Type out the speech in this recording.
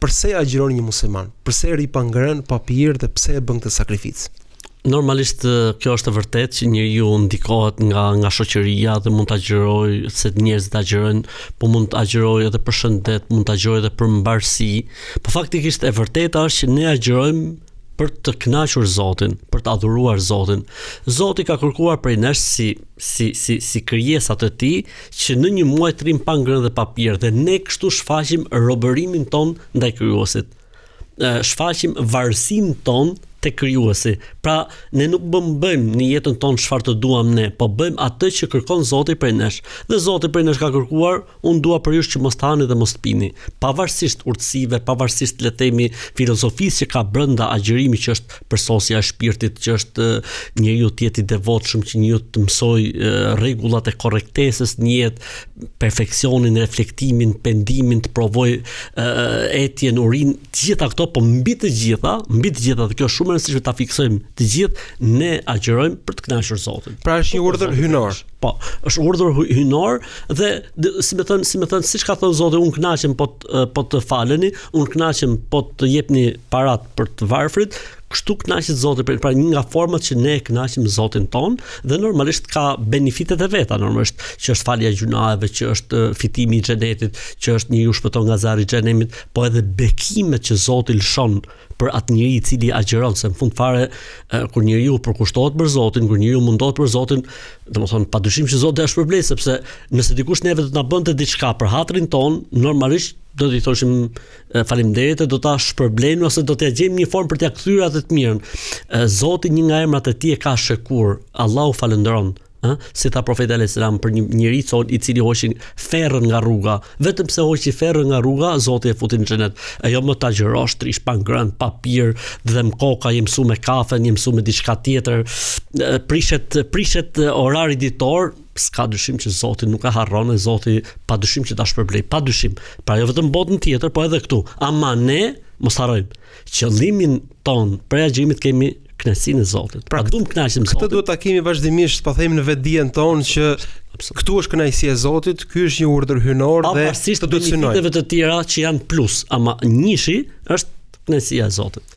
Përse agjiron një musliman? Përse ri pa ngrënë, pa pirë dhe pse e bën këtë sakrificë? Normalisht kjo është e vërtetë që njeriu ndikohet nga shoqëria dhe mund të agjërojë se njerëzit agjërojnë, po mund të agjërojë edhe për shëndet, mund të agjërojë edhe për mbarësi. Po faktikisht e vërteta është që ne agjërojmë për të kënaqur Zotin, për të adhuruar Zotin. Zoti ka kërkuar prej nesh si krijesat e tij që në një muaj të rrim pa ngrënë dhe pa pirë, dhe ne kështu shfaqim robërimin ton ndaj krijuesit. Shfaqim varësinë ton te krijuesi. Pra ne nuk bëjmë në jetën tonë çfarë të duam ne, po bëjmë atë që kërkon Zoti prej nesh. Dhe Zoti prej nesh ka kërkuar, unë dua për ju që mos të hani dhe mos të pini. Pavarësisht urtësive, pavarësisht le të themi filozofisë që ka brenda agjërimi, që është përsosja e shpirtit, që është njeriu të jetë i devotshëm, që njeriu të mësoj rregullat e korrektesës në jetë, perfeksionin, reflektimin, pendimin, të provoj etjen, urinë, të gjitha këto, po mbi të gjitha, dhe kjo është shumë e rëndësishme ta fiksojmë të gjithë, ne agjërojmë për të kënaqur Zotin. Pra është një urdhër hynor. Po, është urdhër hynor dhe si më thën, siç ka thënë Zoti, unë kënaqem po të faleni, unë kënaqem po të jepni parat për të varfrit. Kështu kënaqet Zoti, pra një nga format që ne kënaqim Zotin ton, dhe normalisht ka benefitet e veta, normalisht që është falja e gjunave, që është fitimi i xhenetit, që është njeriu shpëton nga zjarri i xhenemit, po edhe bekimet që Zoti lëshon për atë njeri i cili agjeron, se në fund fare kur njeriu përkushtohet për Zotin, kur njeriu mundohet për Zotin, domethënë padyshim që Zoti është përblej, sepse nëse dikush neve do të na bënte diçka për hatrin ton, normalisht do t'i thoshim faleminderit, do ta shpërblejmë ose do t'ja gjejmë një formë për t'ia kthyer atë të mirën. Zoti, një nga emrat e tij e ka Shekur, Allahu falënderon. Si tha profeti alayhis salam për një njeriu i cili hoqi ferrën nga rruga, vetëm pse hoqi ferrën nga rruga, Zoti e futi në xhenet. Ajo më ta agjërosh trish pa ngrënë, pa pirë, dhe më koka je mësuar me kafe, je mësuar me diçka tjetër, prishet orari ditor, s'ka dyshim që Zoti nuk e harron, e Zoti padyshim që ta shpërblej, padyshim. Pra jo vetëm botën tjetër, po edhe këtu. Ama ne mos harrojmë, qëllimin ton për agjërimit kemi kënaqësinë e Zotit. Pra duam kënaqësim Zotin. Këtë duhet ta kemi vazhdimisht, po themi në vetdijen tonë që këtu është kënaqësia e Zotit, ky është një urdhër hynor dhe të duhet synojmë. Të tjera që janë plus, ama njëshi është kënaqësia e Zotit.